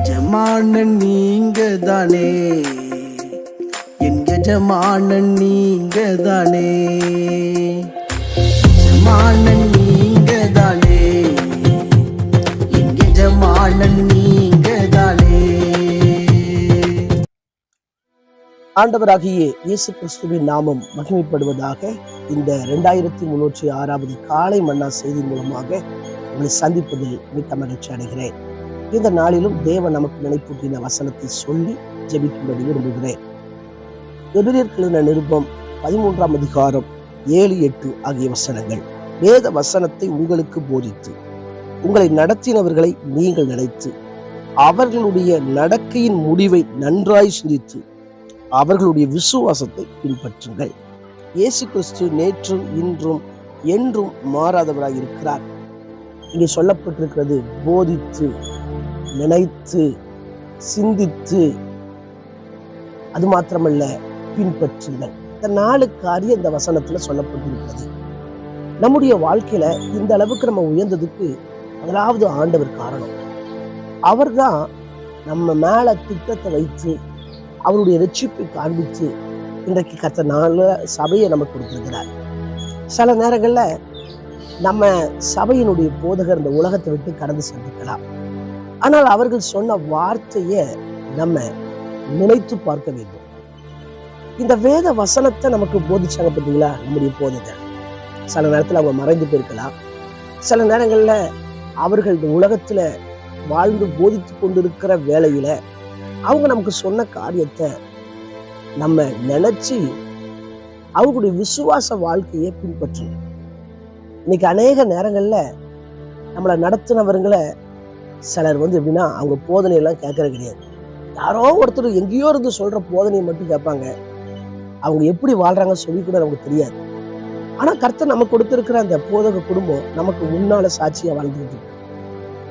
எஜமானன் நீங்க தானே, என் எஜமானன் நீங்க தானே, எஜமானன் நீங்க தானே, என் எஜமானன் நீங்க தானே. ஆண்டவராகிய இயேசு கிறிஸ்துவின் நாமம் மகிமைப்படுவதாக. இந்த 2306வது காலை மன்னா செய்தி மூலமாக உங்களை சந்திப்பதில் மிக்க மகிழ்ச்சி அடைகிறேன். இந்த நாளிலும் தேவன் நமக்கு நினைப்பூட்டின வசனத்தை சொல்லி ஜெபிக்கும்படி விரும்புகிறேன். எபிரேயர் நிருபம் 13ஆம் அதிகாரம் 7-8 ஆகிய வசனங்கள். வேத வசனத்தை உங்களுக்கு போதித்து உங்களை நடத்தினவர்களை நீங்கள் நினைத்து அவர்களுடைய நடக்கையின் முடிவை நன்றாய் சிந்தித்து அவர்களுடைய விசுவாசத்தை பின்பற்றுங்கள். இயேசு கிறிஸ்து நேற்றும் இன்றும் என்றும் மாறாதவராய் இருக்கிறார். இங்கே சொல்லப்பட்டிருக்கிறது போதித்து, நினைத்து, சிந்தித்து, அது மாத்திரமல்ல பின்பற்றுங்கள். இந்த 4 காரியம் இந்த வசனத்துல சொல்லப்பட்டிருக்கிறது. நம்முடைய வாழ்க்கையில இந்த அளவுக்கு நம்ம உயர்ந்ததுக்கு முதலாவது ஆண்டவர் காரணம். அவர்தான் நம்ம மேல திட்டத்தை வைத்து அவருடைய ரட்சிப்பை காண்பித்து இன்றைக்கு கத்த நாள சபையை நமக்கு கொடுத்திருக்கிறார். சில நேரங்கள்ல நம்ம சபையினுடைய போதகர் இந்த உலகத்தை விட்டு கடந்து சென்றிருக்கலாம். ஆனால் அவர்கள் சொன்ன வார்த்தையை நம்ம நினைத்து பார்க்க வேண்டும். இந்த வேத வசனத்தை நமக்கு போதிச்சாங்க பார்த்தீங்களா நம்முடைய போதகர். சில நேரத்துல அவங்க மறைந்து போயிருக்கலாம். சில நேரங்கள்ல அவர்கள் இந்த உலகத்துல வாழ்ந்து போதித்து கொண்டிருக்கிற வேளையில அவங்க நமக்கு சொன்ன காரியத்தை நம்ம நினைச்சு அவங்களுடைய விசுவாச வாழ்க்கையை பின்பற்றணும். இன்னைக்கு அநேக நேரங்கள்ல நம்மளை நடத்தினவர்களை சிலர் எப்படின்னா அவங்க போதனையெல்லாம் கேட்கறது கிடையாது. யாரோ ஒருத்தர் எங்கேயோ இருந்து சொல்ற போதனையை மட்டும் கேட்பாங்க. அவங்க எப்படி வாழ்றாங்க சொல்லி கூட நமக்கு தெரியாது. ஆனா கர்த்தர் நமக்கு கொடுத்திருக்கிற அந்த போதக குடும்பம் நமக்கு முன்னால சாட்சியா வாழ்ந்துட்டு இருக்கு.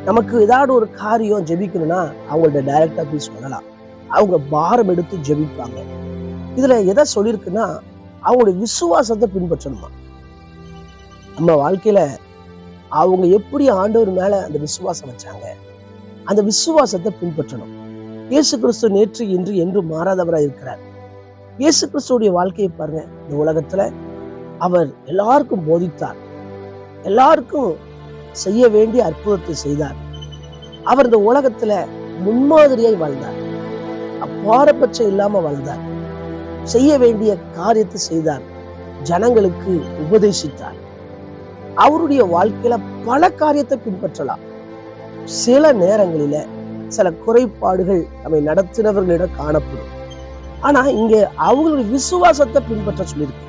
நமக்கு ஏதாவது ஒரு காரியம் ஜெபிக்கணும்னா அவங்கள்ட்ட டைரக்டா போய் சொல்லலாம். அவங்க பாரம் எடுத்து ஜெபிப்பாங்க. இதுல எதை சொல்லியிருக்குன்னா அவங்களுடைய விசுவாசத்தை பின்பற்றணுமா. நம்ம வாழ்க்கையில அவங்க எப்படி ஆண்டவர் மேல அந்த விசுவாசம் வச்சாங்க, அந்த விசுவாசத்தை பின்பற்றணும். இயேசு கிறிஸ்து நேற்று இன்று என்று மாறாதவராக இருக்கிறார். இயேசு கிறிஸ்துடைய வாழ்க்கையை பாருங்க. இந்த உலகத்துல அவர் எல்லாருக்கும் போதித்தார், எல்லாருக்கும் செய்ய வேண்டிய அற்புதத்தை செய்தார். அவர் இந்த உலகத்துல முன்மாதிரியாய் வாழ்ந்தார், பாரபட்சம் இல்லாம வாழ்ந்தார், செய்ய வேண்டிய காரியத்தை செய்தார், ஜனங்களுக்கு உபதேசித்தார். அவருடைய வாழ்க்கையில பல காரியத்தை பின்பற்றலாம். சில நேரங்களில சில குறைபாடுகள் நம்மை நடத்தினவர்களிடம் காணப்படும். ஆனா இங்க அவங்களுடைய விசுவாசத்தை பின்பற்ற சொல்லியிருக்கு.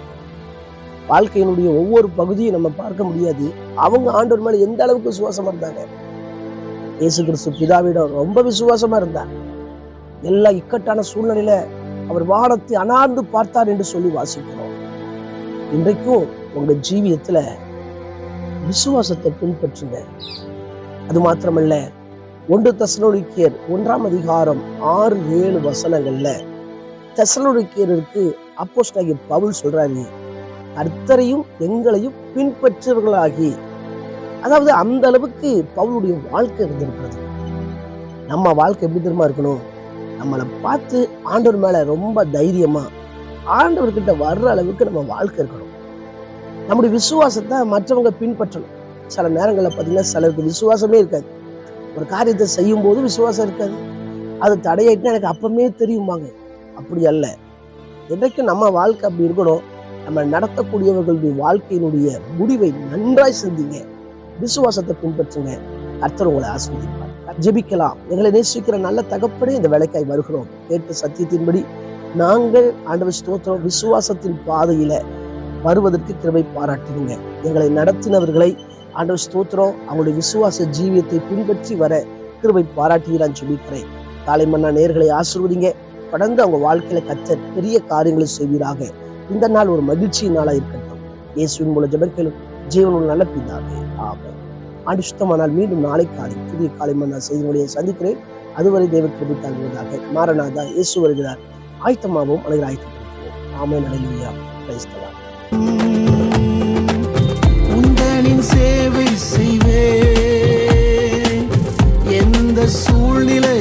வாழ்க்கையினுடைய ஒவ்வொரு பகுதியும் நம்ம பார்க்க முடியாது. அவங்க ஆண்டவர் மேல எந்த அளவுக்கு விசுவாசமா இருந்தாங்க. இயேசு கிறிஸ்து பிதாவிடம் ரொம்ப விசுவாசமா இருந்தார். எல்லா இக்கட்டான சூழ்நிலையில அவர் வானத்தை அனார்ந்து பார்த்தார் என்று சொல்லி வாசிக்கிறோம். இன்றைக்கும் உங்க ஜீவியத்துல விசுவாசத்தை பின்பற்றுங்க. அது மாத்திரமல்ல, 1 தெசலோனிக்கேயர் 1ஆம் அதிகாரம் 6-7 வசனங்கள்ல தெசலோனிக்கேயருக்கு அப்போஸ்தலனாகிய பவுல் சொல்றாரு, கர்த்தரையும் எங்களையும் பின்பற்றுவர்களாகி. அதாவது அந்த அளவுக்கு பவுலுடைய வாழ்க்கை இருந்திருக்கிறது. நம்ம வாழ்க்கை எப்படி தெரியுமா இருக்கணும்? நம்மளை பார்த்து ஆண்டவர் மேல ரொம்ப தைரியமா ஆண்டவர்கிட்ட வர்ற அளவுக்கு நம்ம வாழ்க்கை இருக்கணும். நம்முடைய விசுவாசத்தை மற்றவங்க பின்பற்றணும். சில நேரங்களில் பார்த்தீங்கன்னா சிலருக்கு விசுவாசமே இருக்காது. ஒரு காரியத்தை செய்யும் போது விசுவாசம் இருக்காது. அது தடையாயிட்டுனா எனக்கு அப்பவுமே தெரியுமாங்க. அப்படி அல்ல. என்றைக்கும் நம்ம வாழ்க்கை அப்படி இருக்கணும். நம்ம நடத்தக்கூடியவர்களுடைய வாழ்க்கையினுடைய முடிவை நன்றாய் சிந்திங்க, விசுவாசத்தை பின்பற்றுங்க. கர்த்தர் உங்களை ஆசீர்வதிப்பார். ஜெபிக்கலாம். எங்களை நேசிக்கிற நல்ல தகப்பனே, இந்த வேலைக்காய் வருகிறோம். கேட்ட சத்தியத்தின்படி நாங்கள் ஆண்டவர் ஸ்தோத்திரம் விசுவாசத்தின் பாதையில வருவதற்கு கிருபை பாராட்டுங்க. எங்களை நடத்தினவர்களை ஆண்டவர் ஸ்தோத்திரம் அவங்களுடைய விசுவாச ஜீவியத்தை பின்பற்றி வர கிருபை பாராட்டுகிறான் ஜெபிக்கிறேன். காலை மன்னா நேர்களை ஆசீர்வதிங்க. தொடர்ந்து அவங்க வாழ்க்கையில கர்த்தர் பெரிய காரியங்களை செய்வீராக. இந்த நாள் ஒரு மகிழ்ச்சியின் நாளா இருக்கட்டும். இயேசுவின் மூலம் ஜெபங்களும் ஜீவனுள்ள நல்ல பிதாவே, ஆமென். ஆண்டு மீண்டும் நாளை காலை புதிய காலை மன்னா செய்திகளை சந்திக்கிறேன். அதுவரை தேவ கிருபை தாங்குவதாக. மாரநாதா, இயேசு வருகிறார். ஆயத்தமாகவும் அனைவரும் ஆயத்தப்படுத்துவோம். ஆமென். அல்லேலூயா. Praise the Lord. உந்தனின் சேவை செய்வே எந்த சூழ்நிலை